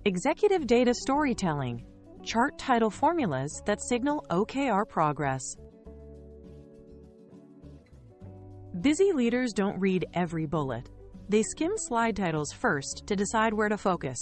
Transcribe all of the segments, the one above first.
Executive data storytelling. Chart title formulas that signal OKR progress. Busy leaders don't read every bullet. They skim slide titles first to decide where to focus.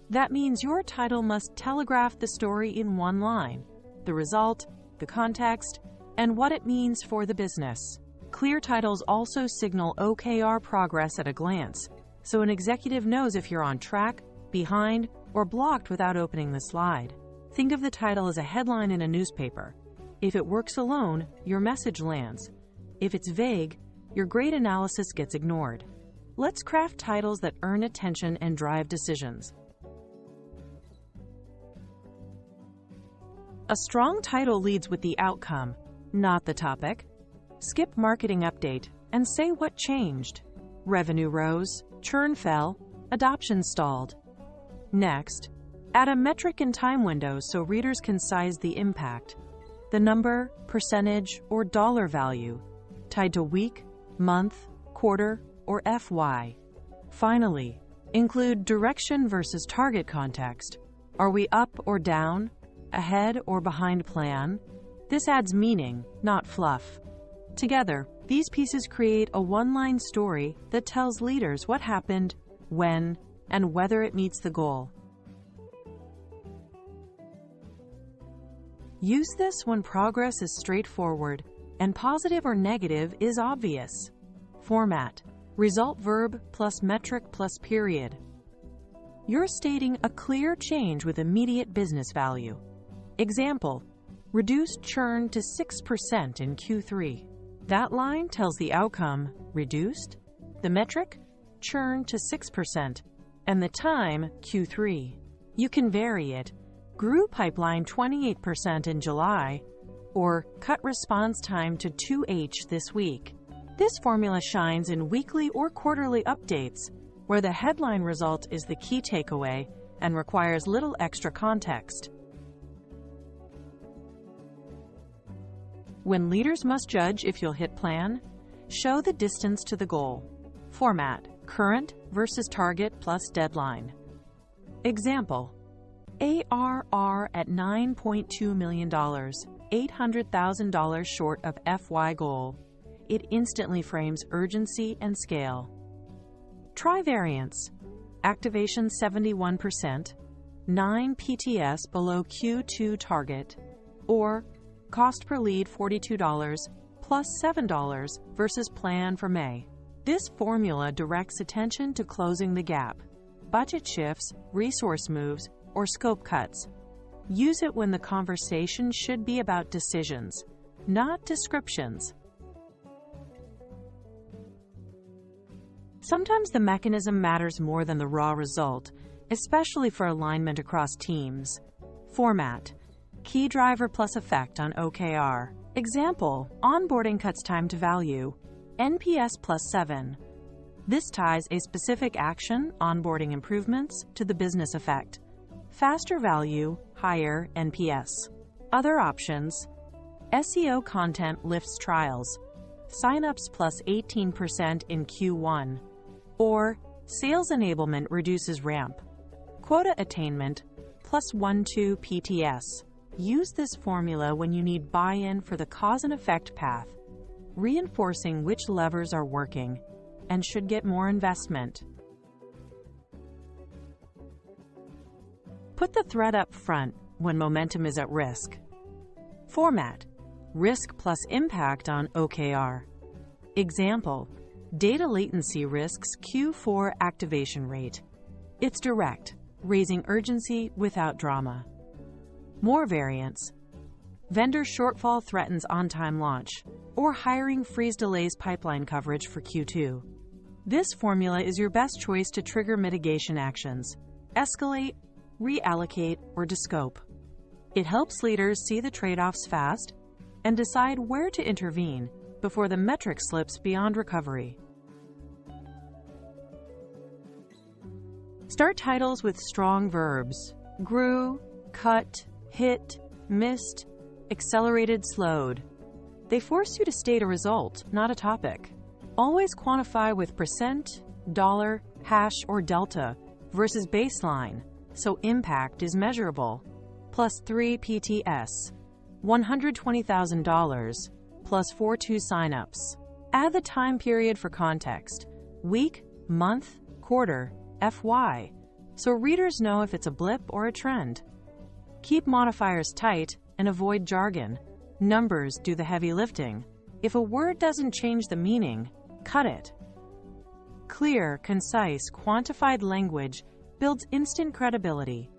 That means your title must telegraph the story in one line: the result, the context, and what it means for the business. Clear titles also signal OKR progress at a glance, so an executive knows if you're on track, behind, or blocked without opening the slide. Think of the title as a headline in a newspaper. If it works alone, your message lands. If it's vague, your great analysis gets ignored. Let's craft titles that earn attention and drive decisions. A strong title leads with the outcome, not the topic. Skip marketing update and say what changed. Revenue rose, churn fell, adoption stalled. Next, add a metric and time window so readers can size the impact. The number, percentage, or dollar value, tied to week, month, quarter, or FY. Finally, include direction versus target context. Are we up or down? Ahead or behind plan? This adds meaning, not fluff. Together, these pieces create a one-line story that tells leaders what happened, when, and whether it meets the goal. Use this when progress is straightforward and positive or negative is obvious. Format: result verb plus metric plus period. You're stating a clear change with immediate business value. Example: reduced churn to 6% in Q3. That line tells the outcome, reduced, the metric, churn to 6%, and the time, Q3. You can vary it, grew pipeline 28% in July, or cut response time to 2H this week. This formula shines in weekly or quarterly updates, where the headline result is the key takeaway and requires little extra context. When leaders must judge if you'll hit plan, show the distance to the goal. Format: current versus target plus deadline. Example: ARR at $9.2 million, $800,000 short of FY goal. It instantly frames urgency and scale. Try variance: activation 71%, 9 PTS below Q2 target, or cost per lead $42 plus $7 versus plan for May. This formula directs attention to closing the gap. Budget shifts, resource moves, or scope cuts. Use it when the conversation should be about decisions, not descriptions. Sometimes the mechanism matters more than the raw result, especially for alignment across teams. Format: key driver plus effect on OKR. Example: onboarding cuts time to value, NPS plus 7. This ties a specific action, onboarding improvements, to the business effect. Faster value, higher NPS. Other options: SEO content lifts trials, signups plus 18% in Q1, or sales enablement reduces ramp. Quota attainment plus 1-2 PTS. Use this formula when you need buy-in for the cause and effect path, reinforcing which levers are working and should get more investment. Put the threat up front when momentum is at risk. Format: risk plus impact on OKR. Example: data latency risks Q4 activation rate. It's direct, raising urgency without drama. More variants: vendor shortfall threatens on-time launch, or hiring freeze delays pipeline coverage for Q2. This formula is your best choice to trigger mitigation actions: escalate, reallocate, or descope. It helps leaders see the trade-offs fast and decide where to intervene before the metric slips beyond recovery. Start titles with strong verbs: grew, cut, hit, missed, accelerated, slowed. They force you to state a result, not a topic. Always quantify with percent, dollar, hash, or delta versus baseline, so impact is measurable. Plus 3 PTS, $120,000, plus 42 signups. Add the time period for context, week, month, quarter, FY, so readers know if it's a blip or a trend. Keep modifiers tight and avoid jargon. Numbers do the heavy lifting. If a word doesn't change the meaning, cut it. Clear, concise, quantified language builds instant credibility.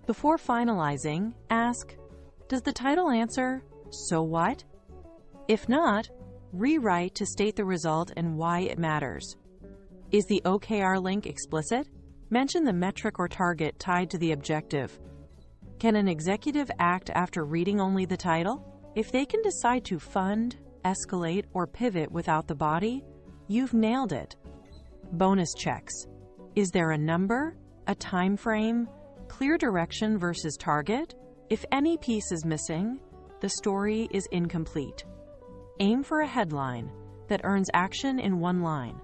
Before finalizing, ask, does the title answer, so what? If not, rewrite to state the result and why it matters. Is the OKR link explicit? Mention the metric or target tied to the objective. Can an executive act after reading only the title? If they can decide to fund, escalate, or pivot without the body, you've nailed it. Bonus checks. Is there a number, a time frame, clear direction versus target? If any piece is missing, the story is incomplete. Aim for a headline that earns action in one line.